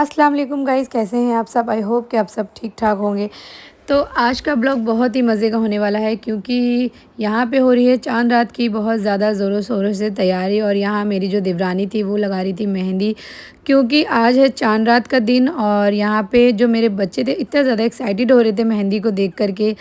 अस्सलाम वालेकुम गाइस, कैसे हैं आप सब। आई होप कि आप सब ठीक ठाक होंगे। तो आज का ब्लॉग बहुत ही मज़े का होने वाला है क्योंकि यहाँ पे हो रही है चांद रात की बहुत ज़्यादा ज़ोरों शोरों से तैयारी। और यहाँ मेरी जो देवरानी थी वो लगा रही थी मेहंदी, क्योंकि आज है चांद रात का दिन। और यहाँ पे जो मेरे बच्चे थे इतने ज़्यादा एक्साइटेड हो रहे थे मेहंदी को देख करके।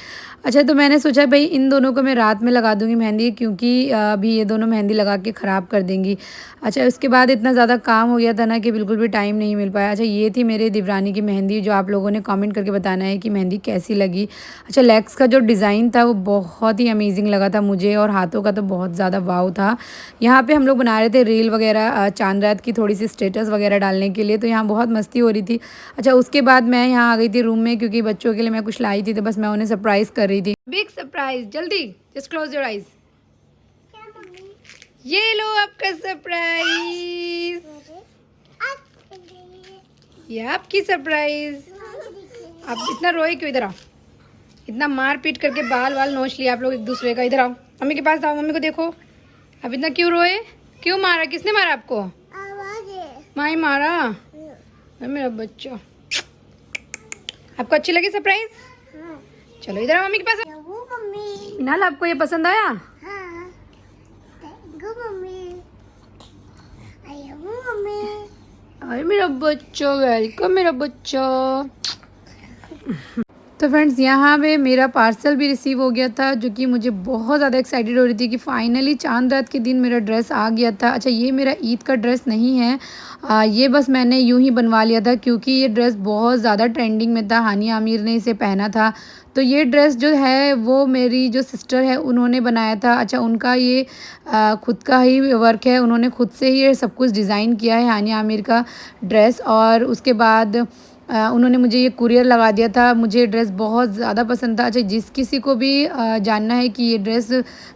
अच्छा, तो मैंने सोचा भाई इन दोनों को मैं रात में लगा दूँगी मेहंदी, क्योंकि अभी ये दोनों मेहंदी लगा के ख़राब कर देंगी। अच्छा, उसके बाद इतना ज़्यादा काम हो गया था ना कि बिल्कुल भी टाइम नहीं मिल पाया। अच्छा, ये थी मेरे देवरानी की मेहंदी, जो आप लोगों ने कमेंट करके बताना है कि मेहंदी कैसी लगी। अच्छा, लेग्स का जो डिज़ाइन था वो बहुत ही अमेजिंग लगा था मुझे, और हाथों का तो बहुत ज़्यादा वाव था। यहाँ पे हम लोग बना रहे थे रील वगैरह चांद रात की, थोड़ी सी स्टेटस वगैरह डालने के लिए, तो यहाँ बहुत मस्ती हो रही थी। अच्छा, उसके बाद मैं यहाँ आ गई थी रूम में, क्योंकि बच्चों के लिए मैं कुछ लाई थी, तो बस मैं उन्हें सरप्राइज़ कर रही थी। बिग सरप्राइज, जल्दी जस्ट क्लोज योर आइज। ये लो आपका सरप्राइज, ये आपकी सरप्राइज। आप इतना रोए क्यों? इधर आओ। इतना मार पीट करके बाल वाल नोच लिया आप लोग एक दूसरे का। इधर आओ, मम्मी के पास आओ, मम्मी को देखो। अब इतना क्यों रोए? क्यों मारा? किसने मारा आपको? माई मारा? अरे मेरा बच्चा। आपको अच्छी लगी सरप्राइज? चलो इधर आओ, मम्मी के पास आओ। मिनाल, आपको ये पसंद आया? अरे मेरा बच्चा, वेलकम मेरा बच्चा। तो फ्रेंड्स, यहाँ पे मेरा पार्सल भी रिसीव हो गया था, जो कि मुझे बहुत ज़्यादा एक्साइटेड हो रही थी कि फ़ाइनली चांद रात के दिन मेरा ड्रेस आ गया था। अच्छा, ये मेरा ईद का ड्रेस नहीं है, ये बस मैंने यूं ही बनवा लिया था, क्योंकि ये ड्रेस बहुत ज़्यादा ट्रेंडिंग में था। हानिया आमिर ने इसे पहना था, तो ये ड्रेस जो है वो मेरी जो सिस्टर है उन्होंने बनाया था। अच्छा, उनका ये खुद का ही वर्क है, उन्होंने खुद से ही ये सब कुछ डिज़ाइन किया है हानिया आमिर का ड्रेस। और उसके बाद उन्होंने मुझे ये कुरियर लगा दिया था। मुझे ड्रेस बहुत ज़्यादा पसंद था। अच्छा, जिस किसी को भी जानना है कि ये ड्रेस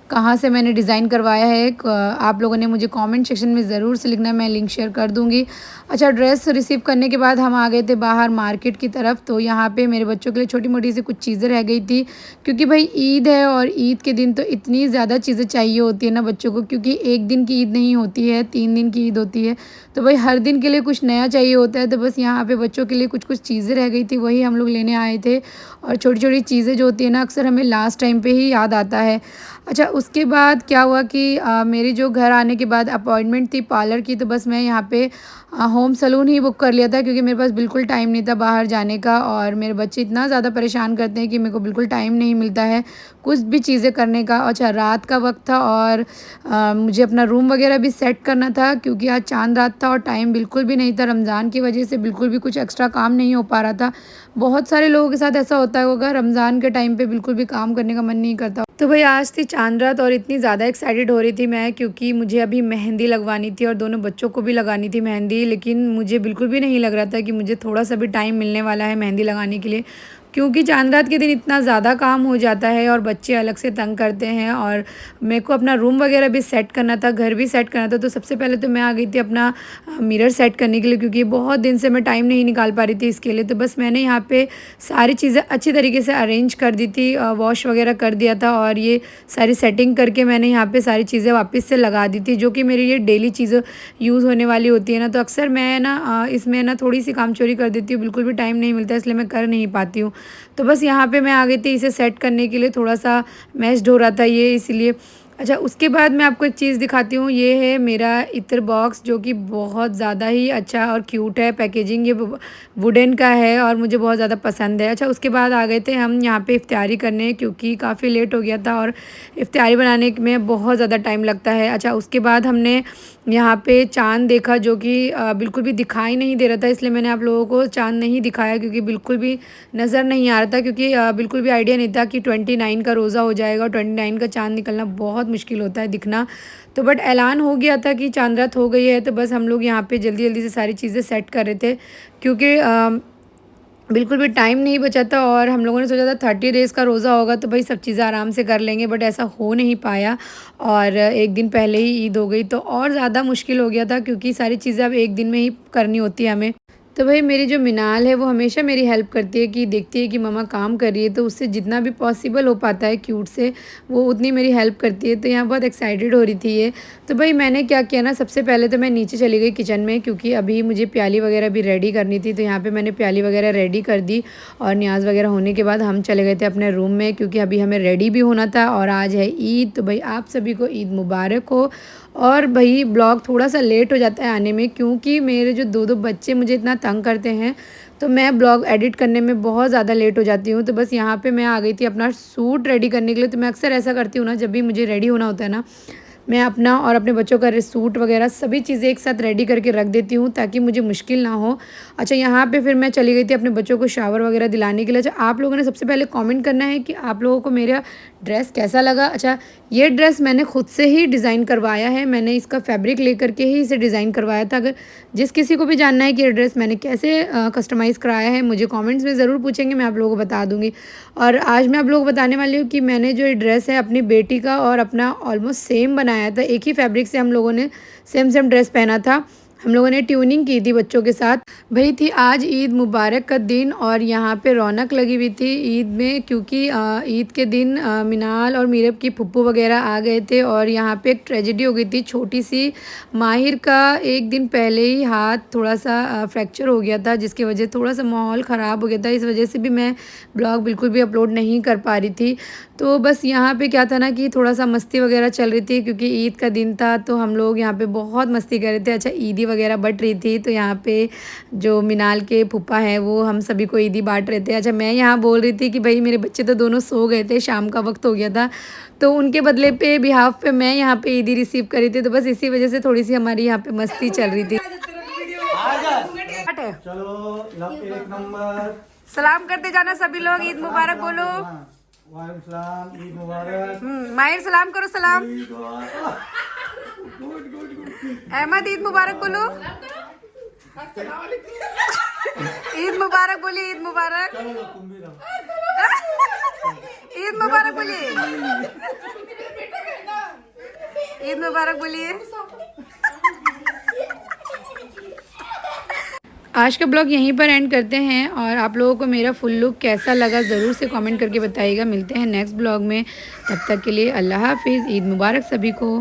कहाँ से मैंने डिज़ाइन करवाया है, आप लोगों ने मुझे कमेंट सेक्शन में ज़रूर से लिखना है, मैं लिंक शेयर कर दूँगी। अच्छा, ड्रेस रिसीव करने के बाद हम आ गए थे बाहर मार्केट की तरफ। तो यहाँ पे मेरे बच्चों के लिए छोटी मोटी सी कुछ चीज़ें रह गई थी, क्योंकि भाई ईद है और ईद के दिन तो इतनी ज़्यादा चीज़ें चाहिए होती है ना बच्चों को, क्योंकि एक दिन की ईद नहीं होती है, 3 दिन की ईद होती है। तो भाई हर दिन के लिए कुछ नया चाहिए होता है। तो बस यहाँ पे बच्चों के लिए कुछ कुछ चीज़ें रह गई थी, वही हम लोग लेने आए थे। और छोटी छोटी चीज़ें जो होती है ना, अक्सर हमें लास्ट टाइम पे ही याद आता है। अच्छा, उसके बाद क्या हुआ कि मेरी जो घर आने के बाद अपॉइंटमेंट थी पार्लर की, तो बस मैं यहाँ पे होम सैलून ही बुक कर लिया था, क्योंकि मेरे पास बिल्कुल टाइम नहीं था बाहर जाने का। और मेरे बच्चे इतना ज़्यादा परेशान करते हैं कि मेरे को बिल्कुल टाइम नहीं मिलता है कुछ भी चीज़ें करने का। अच्छा, रात का वक्त था और मुझे अपना रूम वगैरह भी सेट करना था, क्योंकि आज चांद रात था और टाइम बिल्कुल भी नहीं था। रमज़ान की वजह से बिल्कुल भी कुछ एक्स्ट्रा काम नहीं हो पा रहा था। बहुत सारे लोगों के साथ ऐसा होता होगा, रमज़ान के टाइम पे बिल्कुल भी काम करने का मन नहीं करता। तो भाई आज थी चांद रात और इतनी ज़्यादा एक्साइटेड हो रही थी मैं, क्योंकि मुझे अभी मेहंदी लगवानी थी और दोनों बच्चों को भी लगानी थी मेहंदी। लेकिन मुझे बिल्कुल भी नहीं लग रहा था कि मुझे थोड़ा सा भी टाइम मिलने वाला है मेहंदी लगाने के लिए, क्योंकि चांद रात के दिन इतना ज़्यादा काम हो जाता है और बच्चे अलग से तंग करते हैं। और मेरे को अपना रूम वगैरह भी सेट करना था, घर भी सेट करना था। तो सबसे पहले तो मैं आ गई थी अपना मिरर सेट करने के लिए, क्योंकि बहुत दिन से मैं टाइम नहीं निकाल पा रही थी इसके लिए। तो बस मैंने यहाँ पे सारी चीज़ें अच्छी तरीके से अरेंज कर दी थी, वॉश वगैरह कर दिया था, और ये सारी सेटिंग करके मैंने यहाँ पे सारी चीज़ें वापस से लगा दी थी, जो कि मेरी ये डेली चीज़ें यूज़ होने वाली होती है ना। तो अक्सर मैं ना इसमें ना थोड़ी सी काम चोरी कर देती हूँ, बिल्कुल भी टाइम नहीं मिलता, इसलिए मैं कर नहीं पाती हूँ। तो बस यहाँ पे मैं आ गई थी इसे सेट करने के लिए, थोड़ा सा मैस्ड हो रहा था ये, इसलिए। अच्छा, उसके बाद मैं आपको एक चीज़ दिखाती हूँ। ये है मेरा इत्र बॉक्स, जो कि बहुत ज़्यादा ही अच्छा और क्यूट है। पैकेजिंग ये वुडन का है और मुझे बहुत ज़्यादा पसंद है। अच्छा, उसके बाद आ गए थे हम यहाँ पे इफ्तारी करने, क्योंकि काफ़ी लेट हो गया था और इफ्तारी बनाने में बहुत ज़्यादा टाइम लगता है। अच्छा, उसके बाद हमने यहाँ पे चाँद देखा, जो कि बिल्कुल भी दिखाई नहीं दे रहा था, इसलिए मैंने आप लोगों को चाँद नहीं दिखाया, क्योंकि बिल्कुल भी नज़र नहीं आ रहा था, क्योंकि बिल्कुल भी आइडिया नहीं था कि 29 का रोज़ा हो जाएगा और 29 का चाँद निकलना बहुत मुश्किल होता है दिखना। तो बट ऐलान हो गया था कि चांद रात हो गई है, तो बस हम लोग यहाँ पे जल्दी जल्दी से सारी चीज़ें सेट कर रहे थे, क्योंकि बिल्कुल भी टाइम नहीं बचा था। और हम लोगों ने सोचा था 30 डेज़ का रोज़ा होगा तो भाई सब चीज़ें आराम से कर लेंगे, बट ऐसा हो नहीं पाया और एक दिन पहले ही ईद हो गई, तो और ज़्यादा मुश्किल हो गया था, क्योंकि सारी चीज़ें अब एक दिन में ही करनी होती है हमें। तो भाई मेरी जो मिनाल है वो हमेशा मेरी हेल्प करती है कि देखती है कि मम्मा काम कर रही है, तो उससे जितना भी पॉसिबल हो पाता है क्यूट से वो उतनी मेरी हेल्प करती है। तो यहाँ बहुत एक्साइटेड हो रही थी ये। तो भाई मैंने क्या किया ना, सबसे पहले तो मैं नीचे चली गई किचन में, क्योंकि अभी मुझे प्याली वगैरह भी रेडी करनी थी। तो यहाँ पर मैंने प्याली वगैरह रेडी कर दी और न्याज वगैरह होने के बाद हम चले गए थे अपने रूम में, क्योंकि अभी हमें रेडी भी होना था और आज है ईद। तो भाई आप सभी को ईद मुबारक हो। और भाई ब्लॉग थोड़ा सा लेट हो जाता है आने में, क्योंकि मेरे जो दो बच्चे मुझे इतना तंग करते हैं, तो मैं ब्लॉग एडिट करने में बहुत ज़्यादा लेट हो जाती हूँ। तो बस यहाँ पे मैं आ गई थी अपना सूट रेडी करने के लिए। तो मैं अक्सर ऐसा करती हूँ ना, जब भी मुझे रेडी होना होता है ना, मैं अपना और अपने बच्चों का सूट वगैरह सभी चीज़ें एक साथ रेडी करके रख देती हूँ, ताकि मुझे मुश्किल ना हो। अच्छा, यहाँ पे फिर मैं चली गई थी अपने बच्चों को शावर वगैरह दिलाने के लिए। अच्छा, आप लोगों ने सबसे पहले कमेंट करना है कि आप लोगों को मेरा ड्रेस कैसा लगा। अच्छा, ये ड्रेस मैंने खुद से ही डिज़ाइन करवाया है, मैंने इसका फैब्रिक लेकर के ही इसे डिज़ाइन करवाया था। अगर जिस किसी को भी जानना है कि ये ड्रेस मैंने कैसे कस्टमाइज़ कराया है, मुझे कमेंट्स में ज़रूर पूछेंगे, मैं आप लोगों को बता दूँगी। और आज मैं आप लोगों को बताने वाली हूँ कि मैंने जो ये ड्रेस है अपनी बेटी का और अपना ऑलमोस्ट सेम बनाया था। एक ही फैब्रिक से हम लोगों ने सेम ड्रेस पहना था। हम लोगों ने ट्यूनिंग की थी बच्चों के साथ। वही थी आज ईद मुबारक का दिन और यहाँ पे रौनक लगी हुई थी ईद में, क्योंकि ईद के दिन मिनाल और मीरब की फुप्पू वगैरह आ गए थे। और यहाँ पे एक ट्रेजेडी हो गई थी छोटी सी। माहिर का एक दिन पहले ही हाथ थोड़ा सा फ्रैक्चर हो गया था, जिसकी वजह थोड़ा सा माहौल ख़राब हो गया था। इस वजह से भी मैं ब्लॉग बिल्कुल भी अपलोड नहीं कर पा रही थी। तो बस यहाँ पे क्या था ना कि थोड़ा सा मस्ती वगैरह चल रही थी, क्योंकि ईद का दिन था, तो हम लोग यहाँ पे बहुत मस्ती कर रहे थे। अच्छा, ईदी वगैरह बट रही थी, तो यहाँ पे जो मिनाल के फूफा हैं वो हम सभी को ईदी बांट रहे थे। अच्छा, मैं यहाँ बोल रही थी कि भाई मेरे बच्चे तो दोनों सो गए थे, शाम का वक्त हो गया था, तो उनके बदले पे बिहाफ पे मैं यहाँ पे ईदी रिसीव करी थी। तो बस इसी वजह से थोड़ी सी हमारी यहाँ पे मस्ती चल रही थी। चलो एक नंबर सलाम करते जाना सभी लोग, ईद मुबारक बोलो। वालेकुम ईद मुबारक। माहिर सलाम करो, सलाम। अहमद ईद मुबारक बोलो। ईद मुबारक बोलिए, ईद मुबारक। ईद मुबारक बोलिए, ईद मुबारक बोलिए। आज का ब्लॉग यहीं पर एंड करते हैं और आप लोगों को मेरा फुल लुक कैसा लगा ज़रूर से कमेंट करके बताइएगा। मिलते हैं नेक्स्ट ब्लॉग में, तब तक के लिए अल्लाह हाफिज़। ईद मुबारक सभी को।